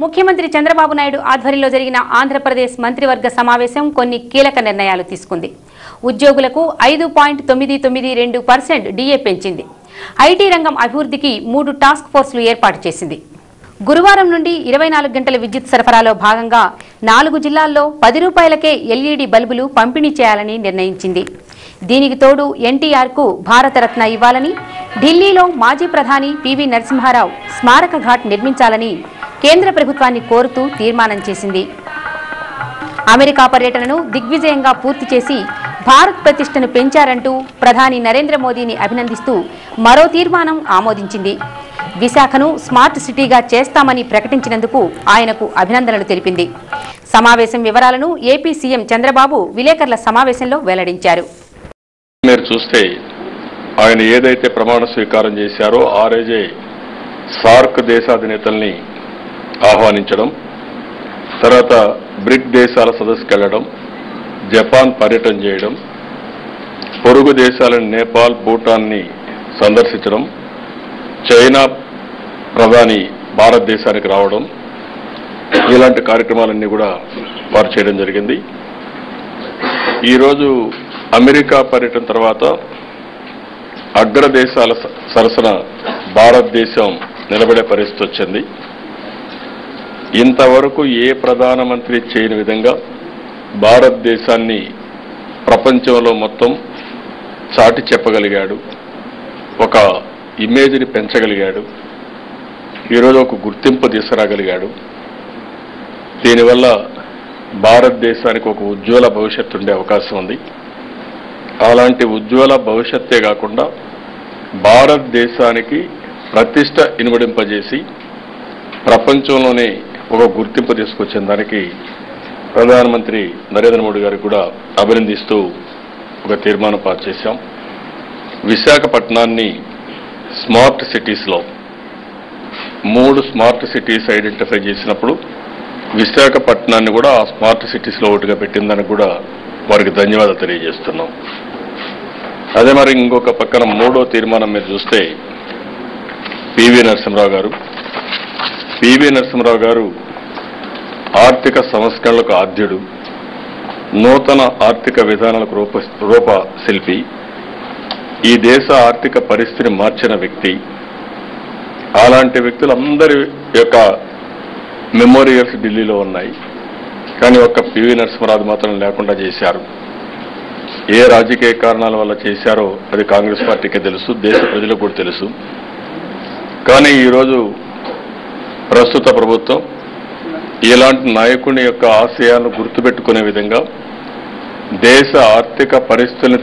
ముఖ్యమంత్రి చంద్రబాబు నాయుడు ఆధ్వర్యంలో జరిగిన ఆంధ్రప్రదేశ్ మంత్రివర్గ సమావేశం కొన్ని కీలక నిర్ణయాలు తీసుకుంది. ఉద్యోగులకు 5.992% డిఏ పెంచింది. ఐటీ రంగం అభివృద్ధికి 3 టాస్క్ ఫోర్సులు ఏర్పాటు చేసింది. గురువారం నుండి 24 గంటల విద్యుత్ సరఫరాలో భాగంగా 4 జిల్లాల్లో 10 రూపాయలకే ఎల్ఈడీ బల్బులు పంపిణీ చేయాలని నిర్ణయించింది. దీనికి తోడు ఎన్టీఆర్కు భారతరత్న ఇవ్వాలని, ఢిల్లీలో మాజీ ప్రధాని పివి నరసింహారావు స్మారక ఘాట్ నిర్మించాలని కేంద్ర ప్రభుత్వాన్ని కోరుతూ తీర్మానం చేసింది. అమెరికా పర్యటనను దిగ్విజయంగా పూర్తి చేసి భారత్ ప్రతిష్టను పెంచారంటూ ప్రధాని నరేంద్ర మోదీని అభినందిస్తూ మరో తీర్మానం ఆమోదించింది. విశాఖను స్మార్ట్ సిటీగా చేస్తామని ప్రకటించినందుకు ఆయనకు అభినందనలు తెలిపింది. సమావేశం వివరాలను ఏపీ సీఎం చంద్రబాబు విలేకరుల సమావేశంలో వెల్లడించారు. మీరు చూస్తే ఆయన ఏదైతే ప్రమాణ స్వీకారం చేశారో ఆ రోజే సార్క్ దేశాధినేతల్ని ఆహ్వానించడం, తర్వాత బ్రిక్ దేశాల సదస్సుకు వెళ్లడం, జపాన్ పర్యటన చేయడం, పొరుగు దేశాలను నేపాల్, భూటాన్ని సందర్శించడం, చైనా ప్రధాని భారతదేశానికి రావడం, ఇలాంటి కార్యక్రమాలన్నీ కూడా వారు చేయడం జరిగింది. ఈరోజు అమెరికా పర్యటన తర్వాత అగ్రదేశాల సరసన భారతదేశం నిలబడే పరిస్థితి వచ్చింది. ఇంతవరకు ఏ ప్రధానమంత్రి చేయని విధంగా భారతదేశాన్ని ప్రపంచంలో మొత్తం చాటి చెప్పగలిగాడు, ఒక ఇమేజ్ని పెంచగలిగాడు, ఈరోజు ఒక గుర్తింపు తీసుకురాగలిగాడు. దీనివల్ల భారతదేశానికి ఒక ఉజ్వల భవిష్యత్తు ఉండే అవకాశం ఉంది. అలాంటి ఉజ్వల భవిష్యత్తే కాకుండా భారతదేశానికి ప్రతిష్ట ఇనుమడింపజేసి ప్రపంచంలోనే ఒక గుర్తింపు తీసుకొచ్చిన దానికి ప్రధానమంత్రి నరేంద్ర మోడీ గారికి కూడా అభినందిస్తూ ఒక తీర్మానం పాస్ చేశాం. విశాఖపట్నాన్ని స్మార్ట్ సిటీస్లో 3 స్మార్ట్ సిటీస్ ఐడెంటిఫై చేసినప్పుడు విశాఖపట్నాన్ని కూడా ఆ స్మార్ట్ సిటీస్లో ఒకటిగా పెట్టిందని కూడా వారికి ధన్యవాదాలు తెలియజేస్తున్నాం. అదే మరి ఇంకొక పక్కన 3వ తీర్మానం మీరు చూస్తే పివి నరసింహరావు గారు ఆర్థిక సంస్కరణలకు ఆద్యుడు, నూతన ఆర్థిక విధానాలకు రూపశిల్పి, ఈ దేశ ఆర్థిక పరిస్థితిని మార్చిన వ్యక్తి. అలాంటి వ్యక్తులందరి యొక్క మెమోరియల్స్ ఢిల్లీలో ఉన్నాయి. కానీ ఒక్క పివి నరసింహరావు మాత్రం లేకుండా చేశారు. ఏ రాజకీయ కారణాల వల్ల చేశారో అది కాంగ్రెస్ పార్టీకే తెలుసు, దేశ ప్రజలకు కూడా తెలుసు. కానీ ఈరోజు ప్రస్తుత ప్రభుత్వం ఇలాంటి నాయకుని యొక్క ఆశయాలను గుర్తుపెట్టుకునే విధంగా దేశ ఆర్థిక పరిస్థితులను